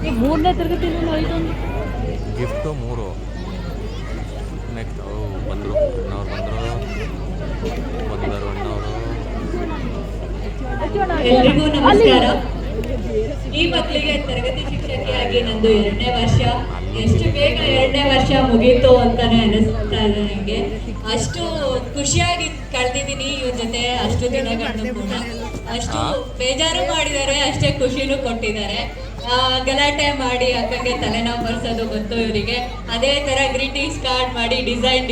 ಈಗ ಮೂರನೇ ತರಗತಿ ಐದೊಂದು ಗಿಫ್ಟು 3 ನೆಕ್ಸ್ಟ್ ಬಂದರು ಅಣ್ಣವರು ಎಲ್ರಿಗೂ ನಮಸ್ಕಾರ. ಈ ಮಕ್ಕಳಿಗೆ ತರಗತಿ ಶಿಕ್ಷಕಿಯಾಗಿ ನಂದು 2ನೇ ವರ್ಷ. ಎಷ್ಟು ಬೇಗ 2ನೇ ವರ್ಷ ಮುಗೀತು ಅಂತಾನೆ ಅನಿಸ್ತಾ ಇದೆ ನನಗೆ. ಅಷ್ಟು ಖುಷಿಯಾಗಿ ಕಳೆದಿದ್ದೀನಿ ಇವ್ರ ಜೊತೆ ಅಷ್ಟು ದಿನಗಳನ್ನು ಕೂಡ. ಅಷ್ಟು ಬೇಜಾರು ಮಾಡಿದ್ದಾರೆ, ಅಷ್ಟೇ ಖುಷಿನೂ ಕೊಟ್ಟಿದ್ದಾರೆ. ಗಲಾಟೆ ಮಾಡಿ ಅಕ್ಕಂಗೆ ತಲೆನೋವು ಬರ್ಸೋದು ಗೊತ್ತು ಇವರಿಗೆ. ಅದೇ ತರ ಗ್ರೀಟಿಂಗ್ಸ್ ಕಾರ್ಡ್ ಮಾಡಿ ಡಿಸೈನ್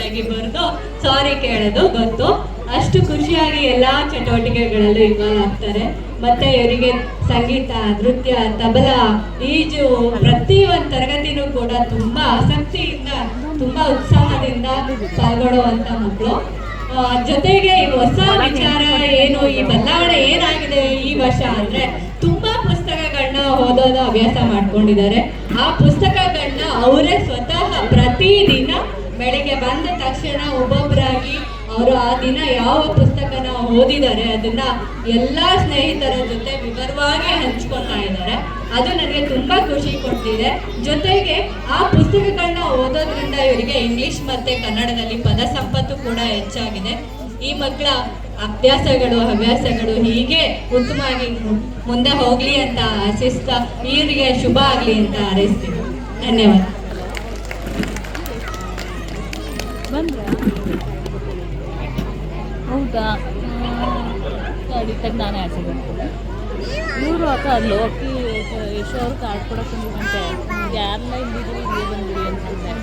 ಆಗಿ ಬರೆದು ಸಾರಿ ಕೇಳೋದು ಗೊತ್ತು. ಅಷ್ಟು ಖುಷಿಯಾಗಿ ಎಲ್ಲಾ ಚಟುವಟಿಕೆಗಳಲ್ಲೂ ಇನ್ವಾಲ್ವ್ ಆಗ್ತಾರೆ. ಮತ್ತೆ ಇವರಿಗೆ ಸಂಗೀತ, ನೃತ್ಯ, ತಬಲಾ, ಈಜು ಪ್ರತಿ ಒಂದು ತರಗತಿನೂ ಕೂಡ ತುಂಬಾ ಆಸಕ್ತಿಯಿಂದ, ತುಂಬಾ ಉತ್ಸಾಹದಿಂದ ಪಾಲ್ಗೊಳ್ಳುವಂತ ಮಕ್ಕಳು. ಜೊತೆಗೆ ಹೊಸ ವಿಚಾರ ಏನು, ಈ ಬದಲಾವಣೆ ಏನಾಗಿದೆ ಈ ವರ್ಷ ಅಂದ್ರೆ ತುಂಬಾ ಪುಸ್ತಕಗಳನ್ನ ಓದೋದು ಹವ್ಯಾಸ ಮಾಡ್ಕೊಂಡಿದ್ದಾರೆ. ಆ ಪುಸ್ತಕಗಳನ್ನ ಅವರೇ ಸ್ವತಃ ಪ್ರತಿದಿನ ಬೆಳಿಗ್ಗೆ ಬಂದ ತಕ್ಷಣ ಒಬ್ಬೊಬ್ಬರಾಗಿ ಅವರು ಆ ದಿನ ಯಾವ ಪುಸ್ತಕನ ಓದಿದ್ದಾರೆ ಅದನ್ನ ಎಲ್ಲಾ ಸ್ನೇಹಿತರ ಜೊತೆ ವಿವರವಾಗಿ ಹಂಚ್ಕೊತಾ ಇದ್ದಾರೆ. ಅದು ನನಗೆ ತುಂಬಾ ಖುಷಿ ಕೊಡ್ತಿದೆ. ಜೊತೆಗೆ ಆ ಪುಸ್ತಕಗಳನ್ನ ಓದೋದ್ರಿಂದ ಇವರಿಗೆ ಇಂಗ್ಲಿಷ್ ಮತ್ತೆ ಕನ್ನಡದಲ್ಲಿ ಪದ ಸಂಪತ್ತು ಕೂಡ ಹೆಚ್ಚಾಗಿದೆ. ಈ ಮಕ್ಕಳ ಹವ್ಯಾಸಗಳು ಹೀಗೆ ಉತ್ತಮವಾಗಿ ಮುಂದೆ ಹೋಗ್ಲಿ ಅಂತ ಆಶಿಸ್ತಾ ಇವರಿಗೆ ಶುಭ ಆಗ್ಲಿ ಅಂತ ಹಾರೈಸ್ತೀನಿ. ಧನ್ಯವಾದ. ಹೌದಾ, ಅಡಿತಾಗ ನಾನೇ ಆಡ್ಸಿದ್ದೀನಿ. ಇವರು ಅಕ್ಕ ಲೋಕಿ ಯಶೋ ಅವ್ರು ಕಾರ್ಡ್ ಕೊಡೋಕೆ ಬಂದಿದ್ದಂತೆ. ಯಾರನ್ನ ಇಲ್ಲಿದ್ದೀವಿ, ಇಲ್ಲಿ ಬಂದಿರಿ ಅಂತಂದೆ.